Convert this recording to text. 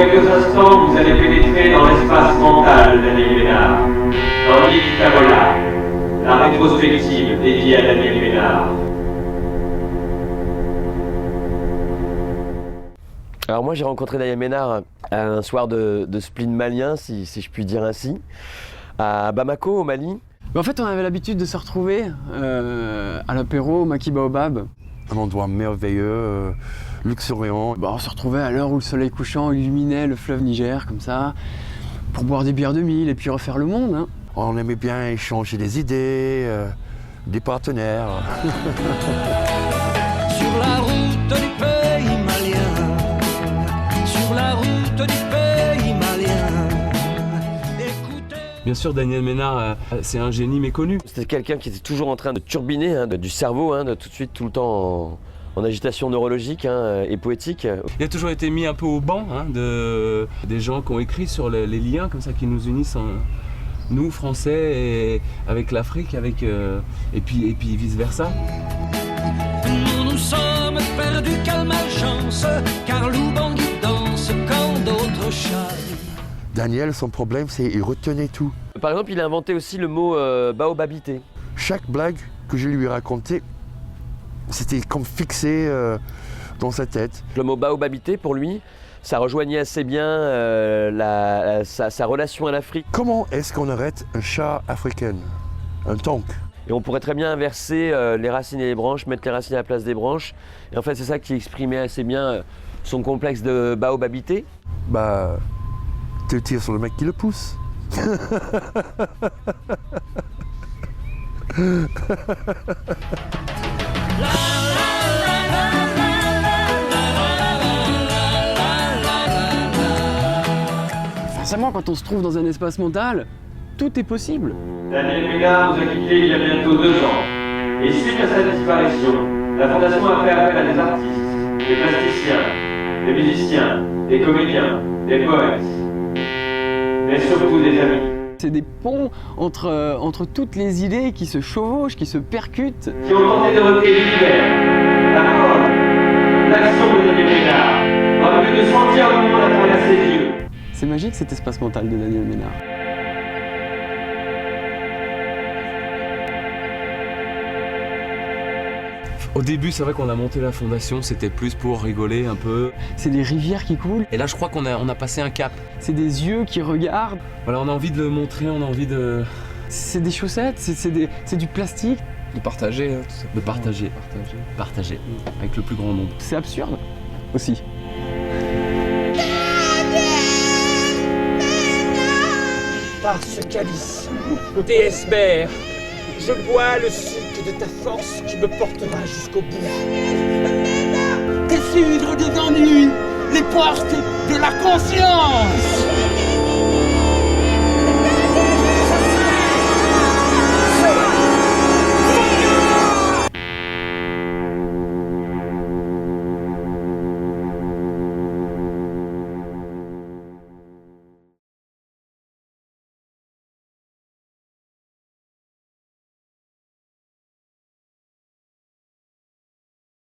quelques instants, vous allez pénétrer dans l'espace mental de Daniel Ménard, dans l'île Tavola, la rétrospective dédiée à Daniel Ménard. Alors moi j'ai rencontré Daniel Ménard un soir de spleen malien, si je puis dire ainsi, à Bamako au Mali. En fait on avait l'habitude de se retrouver à l'apéro au Maki Baobab. Un endroit merveilleux, luxuriant. On se retrouvait à l'heure où le soleil couchant illuminait le fleuve Niger comme ça, pour boire des bières de mille et puis refaire le monde. Hein. On aimait bien échanger des idées, des partenaires. Sur la route du pays malien, sur la route du pays malien. Écoutez... Bien sûr, Daniel Ménard, c'est un génie méconnu. C'était quelqu'un qui était toujours en train de turbiner du cerveau, de tout de suite, tout le temps en agitation neurologique et poétique. Il a toujours été mis un peu au banc des gens qui ont écrit sur les liens comme ça qui nous unissent, nous Français, et avec l'Afrique, et puis vice versa. Nous sommes perdus, quelle malchance, car Loubangui danse quand d'autres châlent. Daniel, son problème, c'est qu'il retenait tout. Par exemple, il a inventé aussi le mot baobabité. Chaque blague que je lui ai racontée, c'était comme fixé dans sa tête. Le mot baobabité, pour lui, ça rejoignait assez bien sa relation à l'Afrique. Comment est-ce qu'on arrête un chat africain, un tank? Et on pourrait très bien inverser les racines et les branches, mettre les racines à la place des branches. Et en fait, c'est ça qui exprimait assez bien son complexe de baobabité. Tu tires sur le mec qui le pousse. Forcément, quand on se trouve dans un espace mental, tout est possible. Daniel Ménard nous a quittés il y a bientôt 2 ans. Et suite à sa disparition, la Fondation a fait appel à des artistes, des plasticiens, des musiciens, des comédiens, des poètes, mais surtout des amis. C'est des ponts entre toutes les idées qui se chevauchent, qui se percutent. Qui ont tenté de recueillir l'univers, la parole, l'action de Daniel Ménard, en vue de sentir le monde à travers ses yeux. C'est magique cet espace mental de Daniel Ménard. Au début, c'est vrai qu'on a monté la fondation, c'était plus pour rigoler un peu. C'est des rivières qui coulent. Et là, je crois qu'on a passé un cap. C'est des yeux qui regardent. Voilà, on a envie de le montrer, on a envie de... C'est des chaussettes, c'est du plastique. De partager, tout ça. De partager. Partager. Avec le plus grand nombre. C'est absurde aussi. Par ce calice, déesse mère, je bois le suc de ta force qui me portera jusqu'au bout. Tes cidres des ennuis, les portes de la conscience.